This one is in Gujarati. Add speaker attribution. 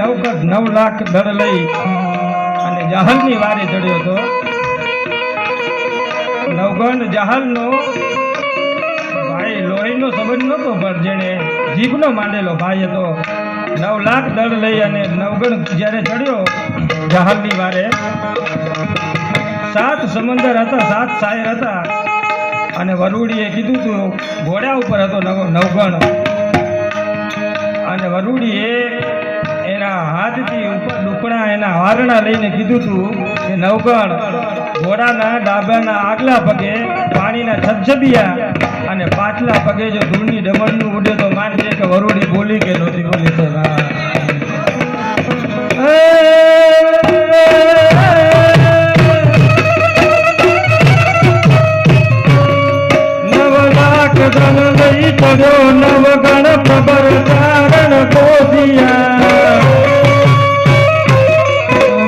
Speaker 1: 9 લાખ દળ લઈ અને જહાલની વારે ચડ્યો હતો. નવગણ જહાલનો ભાઈ લોહીનો સંબંધ નહોતો, પણ જેને જીભનો માંડેલો ભાઈ હતો. 9 લાખ દળ લઈ અને નવગણ જ્યારે ચડ્યો જહાલની વારે, 7 સમંદર હતા, 7 શાયર હતા. અને વરુડીએ કીધું તું, ઘોડા ઉપર હતો નવગણ, અને વરુડીએ એના હાથથી ઉપર ડુકણા એના વારણા લઈને કીધું તું કે નવગણ ઘોડાના ડાબાના આગલા પગે પાણીના છબછબિયા અને પાછલા પગે જો ધૂળની ડમરનું ઉડે તો માનજે કે વરુડી બોલી કે નહોતી બોલી. તો 9 લાખ ધન લઈ ચડ્યો નવગણ ખબર